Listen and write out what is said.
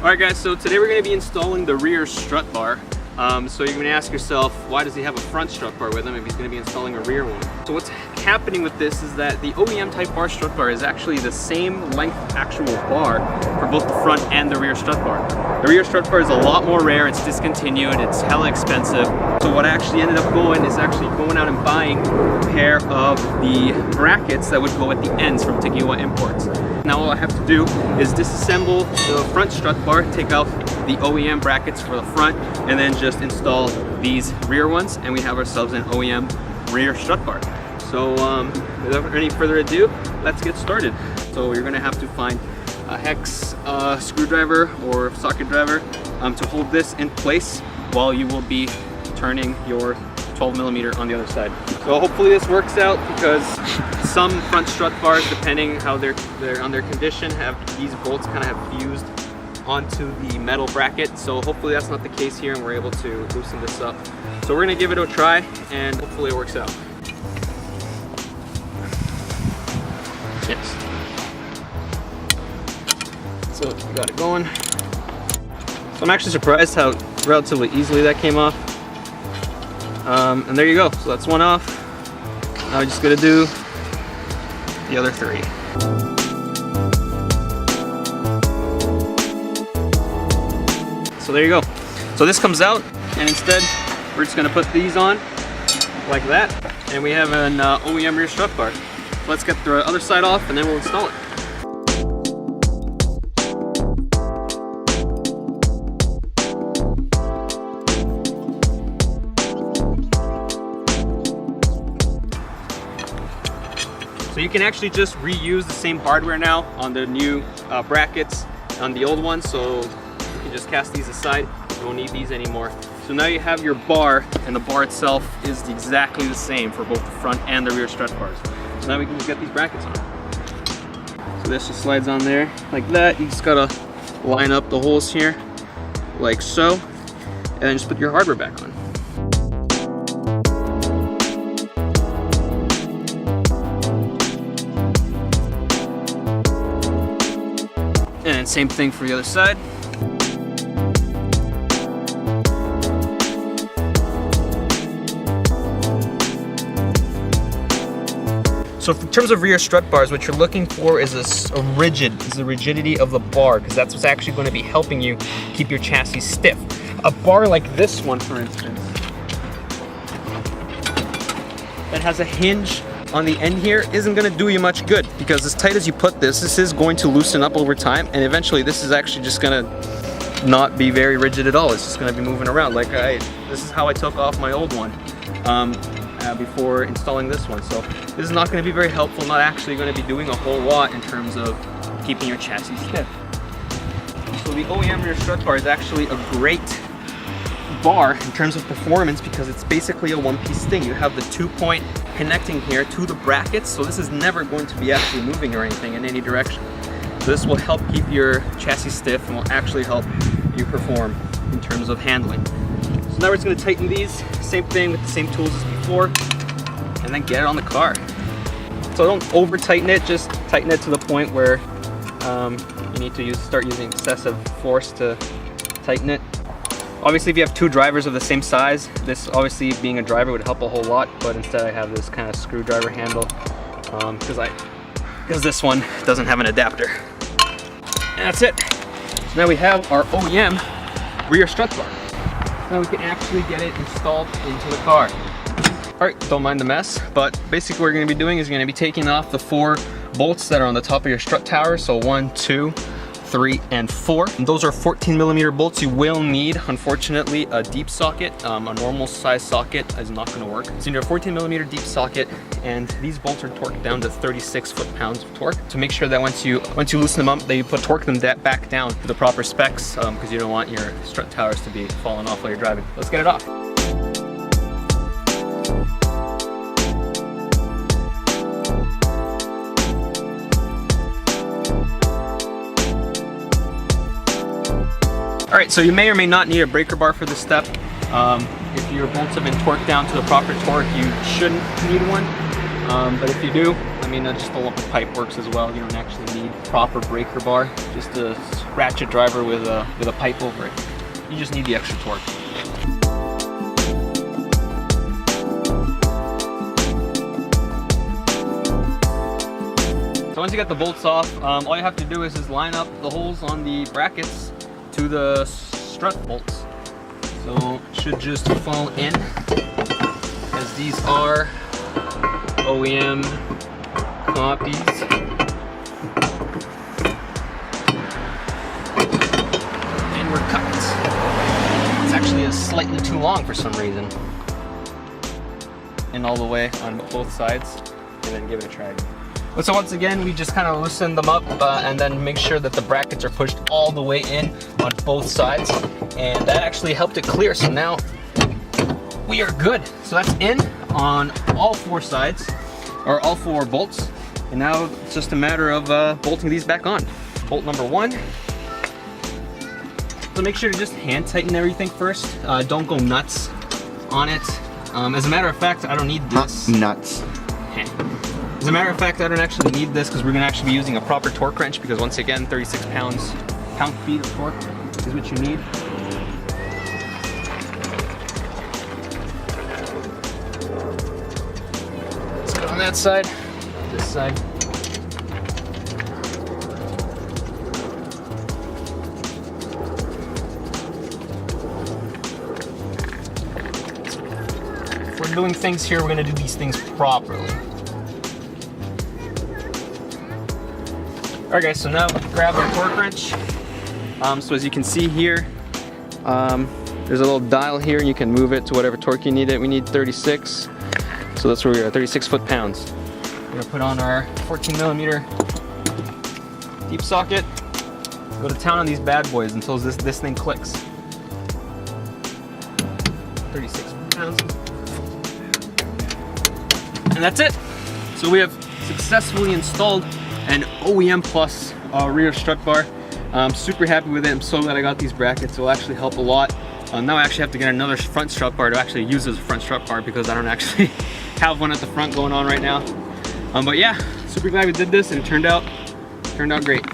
Alright guys, so today we're going to be installing the rear strut bar. So you're going to ask yourself, why does he have a front strut bar with him if he's going to be installing a rear one? So what's happening with this is that the OEM type bar strut bar is actually the same length actual bar for both the front and the rear strut bar. The rear strut bar is a lot more rare, it's discontinued, it's hella expensive. So what I actually ended up going is actually going out and buying a pair of the brackets that would go at the ends from Integra Imports. Now all I have to do is disassemble the front strut bar, take out the OEM brackets for the front, and then just install these rear ones, and we have ourselves an OEM rear strut bar. So without any further ado, let's get started. So you're gonna have to find a hex screwdriver or socket driver to hold this in place while you will be turning your 12mm on the other side. So hopefully this works out, because some front strut bars, depending how they're on their condition, have these bolts kind of have fused onto the metal bracket. So hopefully that's not the case here and we're able to loosen this up. So we're gonna give it a try and hopefully it works out. Yes. So we got it going. So I'm actually surprised how relatively easily that came off. And there you go. So that's one off. Now we're just gonna do the other three. So there you go. So this comes out, and instead we're just gonna put these on like that, and we have an OEM rear strut bar. So let's get the other side off and then we'll install it. So you can actually just reuse the same hardware now on the new brackets on the old ones. So you can just cast these aside. You don't need these anymore. So now you have your bar, and the bar itself is exactly the same for both the front and the rear strut bars. So now we can just get these brackets on. So this just slides on there like that. You just gotta line up the holes here like so, and then just put your hardware back on. And then same thing for the other side. So in terms of rear strut bars, what you're looking for is the rigidity of the bar, because that's what's actually going to be helping you keep your chassis stiff. A bar like this one, for instance, that has a hinge on the end here isn't going to do you much good, because as tight as you put this is going to loosen up over time, and eventually this is actually just going to not be very rigid at all. It's just going to be moving around. Like this is how I took off my old one before installing this one. So this is not going to be very helpful, not actually going to be doing a whole lot in terms of keeping your chassis stiff. So the OEM rear strut bar is actually a great bar in terms of performance, because it's basically a one-piece thing. You have the 2-point connecting here to the brackets, so this is never going to be actually moving or anything in any direction. So this will help keep your chassis stiff and will actually help you perform in terms of handling. So now we're just going to tighten these, same thing with the same tools as before, and then get it on the car. So don't over tighten it, just tighten it to the point where you need to start using excessive force to tighten it. Obviously, if you have two drivers of the same size, this obviously being a driver would help a whole lot, but instead I have this kind of screwdriver handle because this one doesn't have an adapter. And that's it. So now we have our OEM rear strut bar. Now we can actually get it installed into the car. All right, don't mind the mess, but basically what we're going to be doing is you're going to be taking off the 4 bolts that are on the top of your strut tower. So 1, 2, 3, and 4. And those are 14mm bolts. You will need, unfortunately, a deep socket. A normal size socket is not going to work. So you need a 14mm deep socket, and these bolts are torqued down to 36 foot-pounds of torque. To make sure that once you loosen them up, that you torque them back down to the proper specs, because you don't want your strut towers to be falling off while you're driving. Let's get it off. All right, so you may or may not need a breaker bar for this step. If your bolts have been torqued down to the proper torque, you shouldn't need one. But if you do, let mean, just a lump of pipe works as well. You don't actually need proper breaker bar, just a ratchet driver with a pipe over it. You just need the extra torque. So once you get the bolts off, all you have to do is just line up the holes on the brackets to the strut bolts. So it should just fall in, as these are OEM copies. And we're cut. It's actually slightly too long for some reason. And all the way on both sides, and then give it a try. But so once again, we just kind of loosen them up and then make sure that the brackets are pushed all the way in on both sides. And that actually helped it clear. So now we are good. So that's in on all four sides, or all four bolts. And now it's just a matter of bolting these back on. Bolt number one. So make sure to just hand tighten everything first. Don't go nuts on it. As a matter of fact, I don't need this. Nuts. As a matter of fact, I don't actually need this because we're going to actually be using a proper torque wrench, because once again, 36 pound-feet of torque is what you need. Let's go on that side, this side. If we're doing things here, we're going to do these things properly. Alright guys, so now grab our torque wrench. So as you can see here, there's a little dial here, and you can move it to whatever torque you need it. We need 36, so that's where we are, 36 foot-pounds. We're gonna put on our 14mm deep socket, go to town on these bad boys until this thing clicks. 36 foot-pounds. And that's it. So we have successfully installed an OEM Plus rear strut bar. I'm super happy with it. I'm so glad I got these brackets. It will actually help a lot. Now I actually have to get another front strut bar to actually use as a front strut bar, because I don't actually have one at the front going on right now. But yeah, super glad we did this, and it turned out great.